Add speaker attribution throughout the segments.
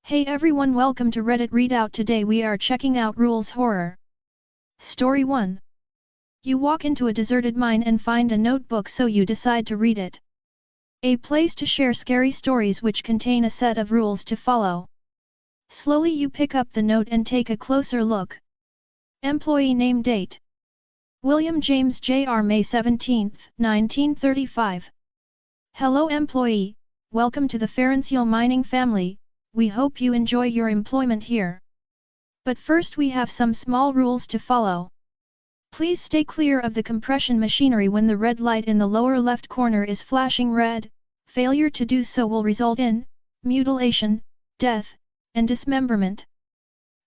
Speaker 1: Hey everyone, welcome to Reddit Readout. Today we are checking out Rules Horror. Story 1. You walk into a deserted mine and find a notebook, so you decide to read it. A place to share scary stories which contain a set of rules to follow. Slowly you pick up the note and take a closer look. Employee name, date: William James Jr., May 17, 1935. Hello employee, welcome to the Ferential mining family. We hope you enjoy your employment here. But first we have some small rules to follow. Please stay clear of the compression machinery when the red light in the lower left corner is flashing red. Failure to do so will result in mutilation, death, and dismemberment.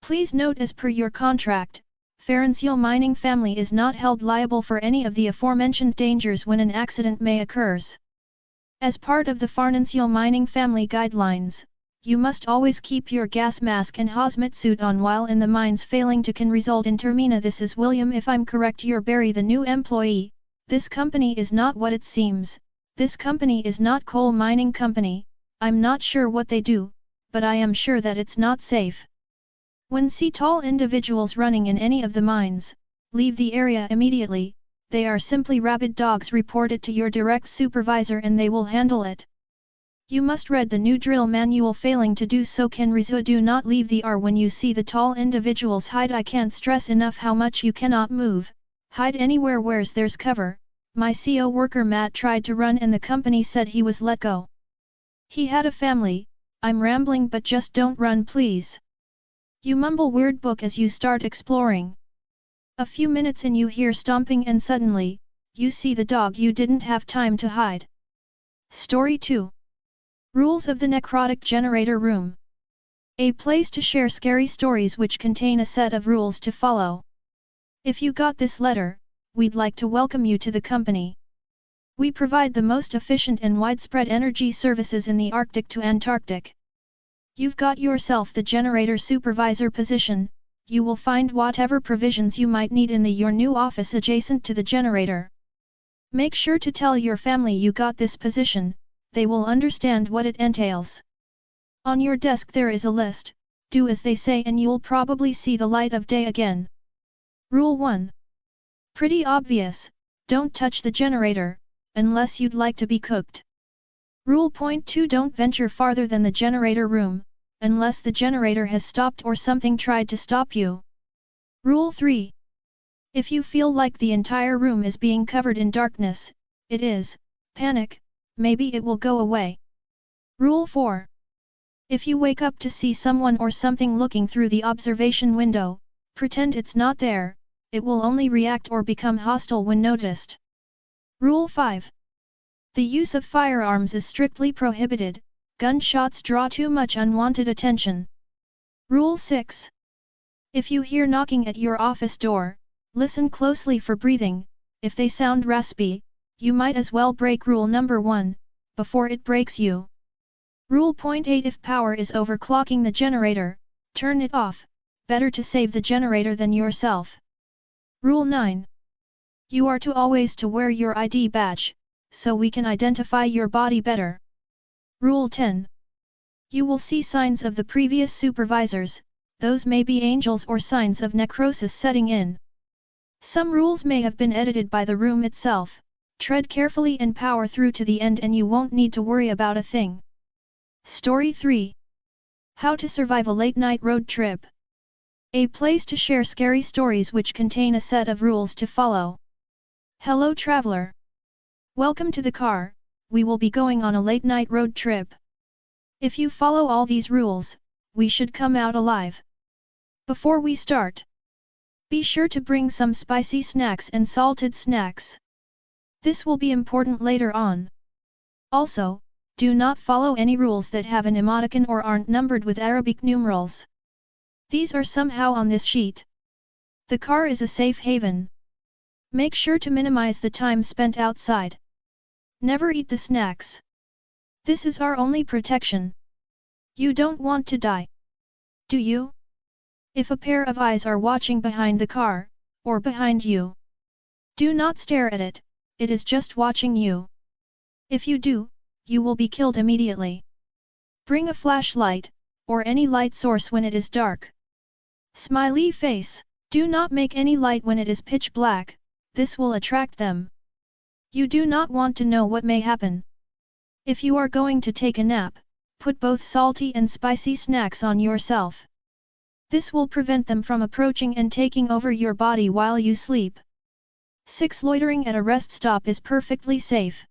Speaker 1: Please note, as per your contract, Ferential mining family is not held liable for any of the aforementioned dangers when an accident may occurs. As part of the Ferential mining family guidelines, you must always keep your gas mask and hazmat suit on while in the mines. Failing to can result in termina. This is William. If I'm correct, you're Barry, the new employee. This company is not what it seems. This company is not coal mining company. I'm not sure what they do, but I am sure that it's not safe. When see tall individuals running in any of the mines, leave the area immediately. They are simply rabid dogs. Report it to your direct supervisor and they will handle it. You must read the new drill manual. Failing to do so can result. Do not leave the R when you see the tall individuals. Hide. I can't stress enough how much you cannot move. Hide anywhere where there's cover. My CO worker Matt tried to run and the company said he was let go. He had a family. I'm rambling, but just don't run please. You mumble weird book as you start exploring. A few minutes in you hear stomping and suddenly, you see the dog. You didn't have time to hide. Story 2. Rules of the Necrotic Generator Room. A place to share scary stories which contain a set of rules to follow. If you got this letter, we'd like to welcome you to the company. We provide the most efficient and widespread energy services in the Arctic to Antarctic. You've got yourself the generator supervisor position. You will find whatever provisions you might need in your new office adjacent to the generator. Make sure to tell your family you got this position. They will understand what it entails. On your desk there is a list. Do as they say and you'll probably see the light of day again. Rule 1. Pretty obvious, don't touch the generator, unless you'd like to be cooked. Rule point 2. Don't venture farther than the generator room, unless the generator has stopped or something tried to stop you. Rule 3. If you feel like the entire room is being covered in darkness, it is, panic. Maybe it will go away. Rule 4. If you wake up to see someone or something looking through the observation window, pretend it's not there. It will only react or become hostile when noticed. Rule 5. The use of firearms is strictly prohibited. Gunshots draw too much unwanted attention. Rule 6. If you hear knocking at your office door, listen closely for breathing. If they sound raspy, you might as well break rule number 1, before it breaks you. Rule point 8. If power is overclocking the generator, turn it off. Better to save the generator than yourself. Rule 9. You are to always to wear your ID badge, so we can identify your body better. Rule 10. You will see signs of the previous supervisors. Those may be angels or signs of necrosis setting in. Some rules may have been edited by the room itself. Tread carefully and power through to the end and you won't need to worry about a thing. Story 3. How to survive a late-night road trip. A place to share scary stories which contain a set of rules to follow. Hello traveler. Welcome to the car. We will be going on a late-night road trip. If you follow all these rules, we should come out alive. Before we start, be sure to bring some spicy snacks and salted snacks. This will be important later on. Also, do not follow any rules that have an emoticon or aren't numbered with Arabic numerals. These are somehow on this sheet. The car is a safe haven. Make sure to minimize the time spent outside. Never eat the snacks. This is our only protection. You don't want to die. Do you? If a pair of eyes are watching behind the car, or behind you, do not stare at it. It is just watching you. If you do, you will be killed immediately. Bring a flashlight, or any light source when it is dark. Smiley face. Do not make any light when it is pitch black, this will attract them. You do not want to know what may happen. If you are going to take a nap, put both salty and spicy snacks on yourself. This will prevent them from approaching and taking over your body while you sleep. 6. Loitering at a rest stop is perfectly safe.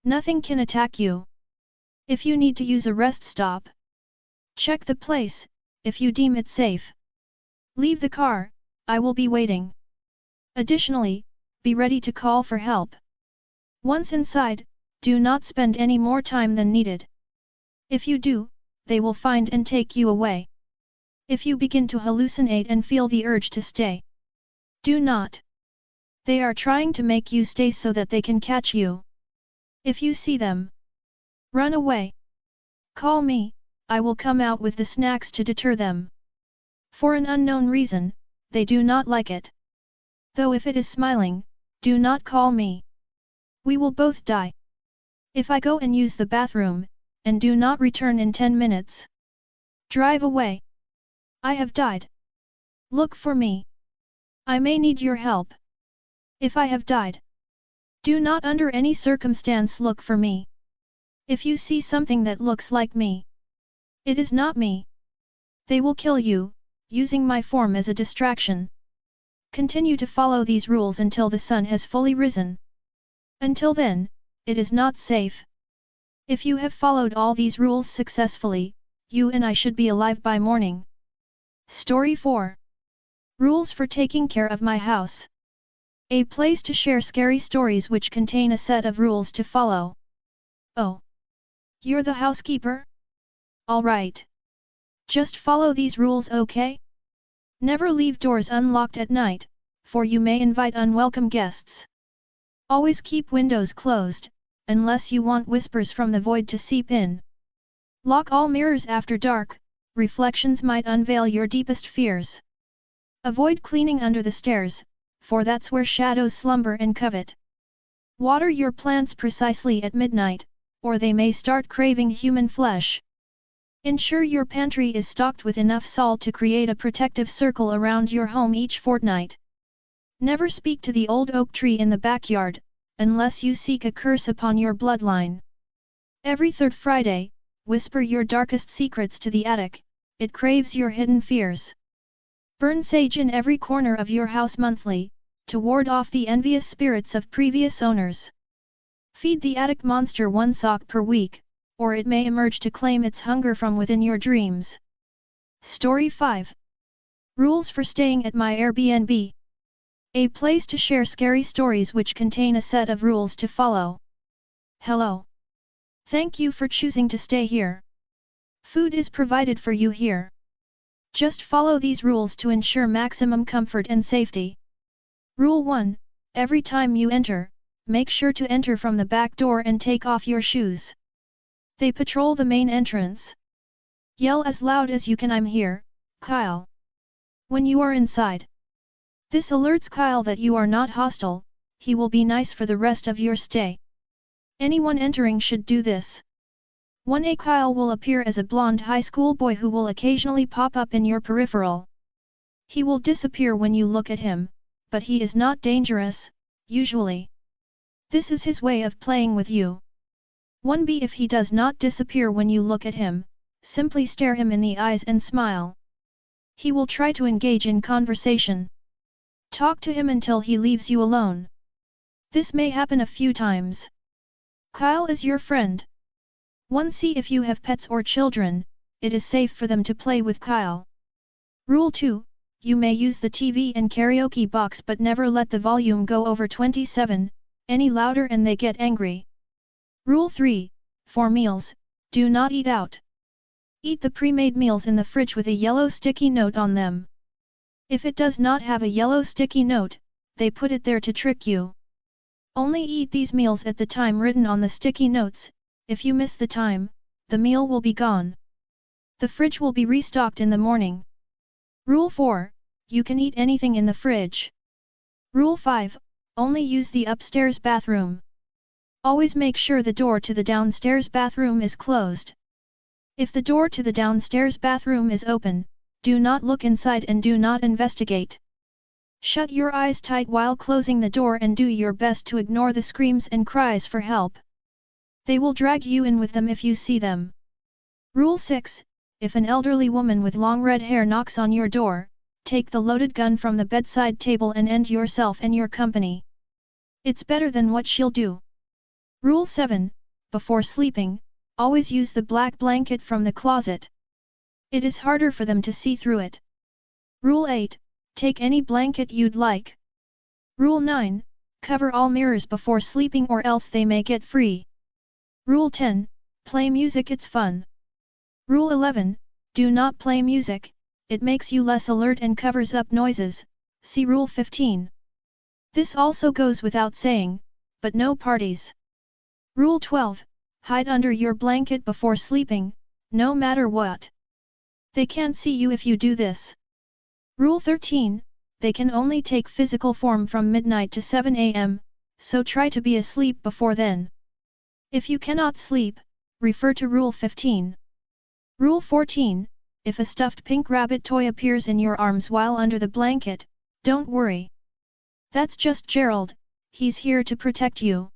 Speaker 1: Nothing can attack you. If you need to use a rest stop, check the place, if you deem it safe. Leave the car, I will be waiting. Additionally, be ready to call for help. Once inside, do not spend any more time than needed. If you do, they will find and take you away. If you begin to hallucinate and feel the urge to stay, do not. They are trying to make you stay so that they can catch you. If you see them, run away. Call me, I will come out with the snacks to deter them. For an unknown reason, they do not like it. Though if it is smiling, do not call me. We will both die. If I go and use the bathroom, and do not return in 10 minutes, drive away. I have died. Look for me. I may need your help. If I have died, do not under any circumstance look for me. If you see something that looks like me, it is not me. They will kill you, using my form as a distraction. Continue to follow these rules until the sun has fully risen. Until then, it is not safe. If you have followed all these rules successfully, you and I should be alive by morning. Story 4. Rules for taking care of my house. A place to share scary stories which contain a set of rules to follow. Oh. You're the housekeeper? Alright. Just follow these rules, okay? Never leave doors unlocked at night, for you may invite unwelcome guests. Always keep windows closed, unless you want whispers from the void to seep in. Lock all mirrors after dark, reflections might unveil your deepest fears. Avoid cleaning under the stairs, for that's where shadows slumber and covet. Water your plants precisely at midnight, or they may start craving human flesh. Ensure your pantry is stocked with enough salt to create a protective circle around your home each fortnight. Never speak to the old oak tree in the backyard, unless you seek a curse upon your bloodline. Every third Friday, whisper your darkest secrets to the attic, it craves your hidden fears. Burn sage in every corner of your house monthly, to ward off the envious spirits of previous owners. Feed the attic monster 1 sock per week, or it may emerge to claim its hunger from within your dreams. Story 5. Rules for staying at my Airbnb. A place to share scary stories which contain a set of rules to follow. Hello. Thank you for choosing to stay here. Food is provided for you here. Just follow these rules to ensure maximum comfort and safety. Rule 1. Every time you enter, make sure to enter from the back door and take off your shoes. They patrol the main entrance. Yell as loud as you can, "I'm here, Kyle." When you are inside. This alerts Kyle that you are not hostile, he will be nice for the rest of your stay. Anyone entering should do this. 1. Kyle will appear as a blonde high school boy who will occasionally pop up in your peripheral. He will disappear when you look at him, but he is not dangerous, usually. This is his way of playing with you. 1b. If he does not disappear when you look at him, simply stare him in the eyes and smile. He will try to engage in conversation. Talk to him until he leaves you alone. This may happen a few times. Kyle is your friend. 1c. If you have pets or children, it is safe for them to play with Kyle. Rule 2. You may use the TV and karaoke box but never let the volume go over 27, any louder and they get angry. Rule 3. For meals, do not eat out. Eat the pre-made meals in the fridge with a yellow sticky note on them. If it does not have a yellow sticky note, they put it there to trick you. Only eat these meals at the time written on the sticky notes. If you miss the time, the meal will be gone. The fridge will be restocked in the morning. Rule 4. You can eat anything in the fridge. Rule 5. Only use the upstairs bathroom. Always make sure the door to the downstairs bathroom is closed. If the door to the downstairs bathroom is open, do not look inside and do not investigate. Shut your eyes tight while closing the door and do your best to ignore the screams and cries for help. They will drag you in with them if you see them. Rule 6. If an elderly woman with long red hair knocks on your door, take the loaded gun from the bedside table and end yourself and your company. It's better than what she'll do. Rule 7. Before sleeping, always use the black blanket from the closet. It is harder for them to see through it. Rule 8. Take any blanket you'd like. Rule 9. Cover all mirrors before sleeping or else they may get free. Rule 10. Play music, it's fun. Rule 11. Do not play music, it makes you less alert and covers up noises, see Rule 15. This also goes without saying, but no parties. Rule 12. Hide under your blanket before sleeping, no matter what. They can't see you if you do this. Rule 13. They can only take physical form from midnight to 7 a.m., so try to be asleep before then. If you cannot sleep, refer to Rule 15. Rule 14. If a stuffed pink rabbit toy appears in your arms while under the blanket, don't worry. That's just Gerald, he's here to protect you.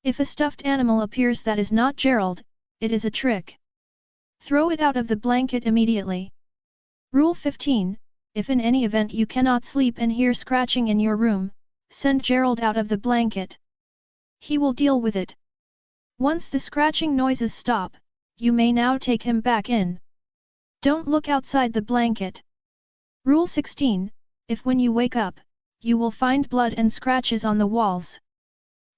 Speaker 1: If a stuffed animal appears that is not Gerald, it is a trick. Throw it out of the blanket immediately. Rule 15. If in any event you cannot sleep and hear scratching in your room, send Gerald out of the blanket. He will deal with it. Once the scratching noises stop, you may now take him back in. Don't look outside the blanket. Rule 16. If when you wake up, you will find blood and scratches on the walls.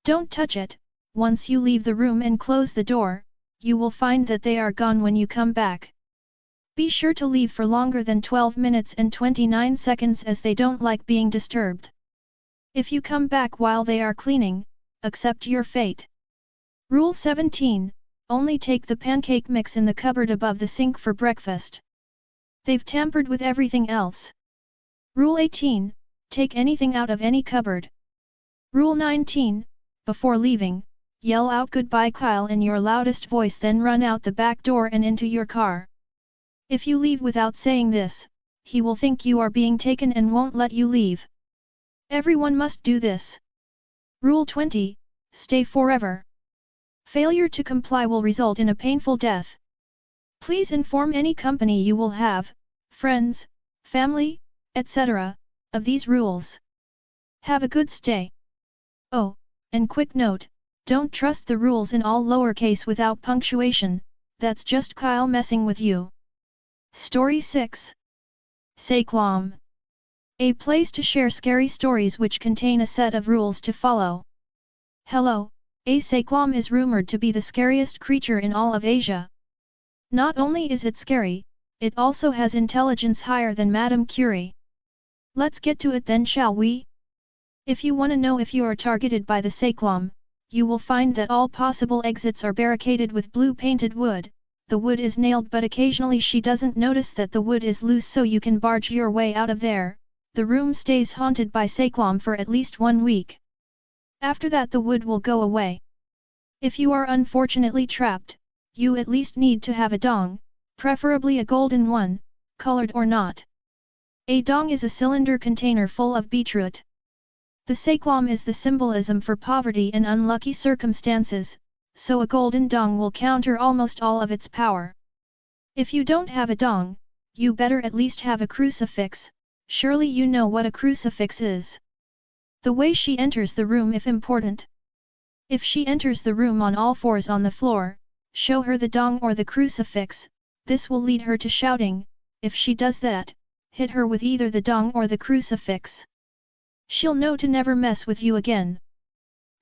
Speaker 1: Don't touch it. Once you leave the room and close the door, you will find that they are gone when you come back. Be sure to leave for longer than 12 minutes and 29 seconds as they don't like being disturbed. If you come back while they are cleaning, accept your fate. Rule 17. Only take the pancake mix in the cupboard above the sink for breakfast. They've tampered with everything else. Rule 18. Take anything out of any cupboard. Rule 19. Before leaving, yell out "Goodbye Kyle" in your loudest voice, then run out the back door and into your car. If you leave without saying this, he will think you are being taken and won't let you leave. Everyone must do this. Rule 20. Stay forever. Failure to comply will result in a painful death. Please inform any company you will have, friends, family, etc., of these rules. Have a good stay. Oh, and quick note, don't trust the rules in all lowercase without punctuation, that's just Kyle messing with you. Story 6. Saeklam. A place to share scary stories which contain a set of rules to follow. Hello, a Saeklam is rumored to be the scariest creature in all of Asia. Not only is it scary, it also has intelligence higher than Madame Curie. Let's get to it then, shall we? If you want to know if you are targeted by the Saeklam, you will find that all possible exits are barricaded with blue painted wood. The wood is nailed, but occasionally she doesn't notice that the wood is loose, so you can barge your way out of there. The room stays haunted by Saeklam for at least 1 week. After that the wood will go away. If you are unfortunately trapped, you at least need to have a dong, preferably a golden one, colored or not. A dong is a cylinder container full of beetroot. The Saeklam is the symbolism for poverty and unlucky circumstances, so a golden dong will counter almost all of its power. If you don't have a dong, you better at least have a crucifix. Surely you know what a crucifix is. The way she enters the room if important. If she enters the room on all fours on the floor, show her the dong or the crucifix, this will lead her to shouting. If she does that, hit her with either the dong or the crucifix. She'll know to never mess with you again.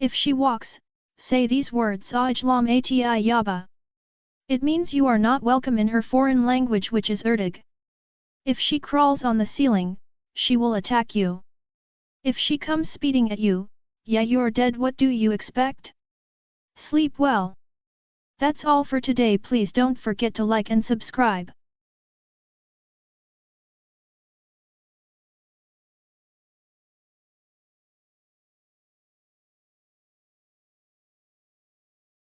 Speaker 1: If she walks, say these words Ajlam Ati Yaba. It means you are not welcome in her foreign language, which is Urdag. If she crawls on the ceiling, she will attack you. If she comes speeding at you, yeah, you're dead. What do you expect? Sleep well. That's all for today. Please don't forget to like and subscribe.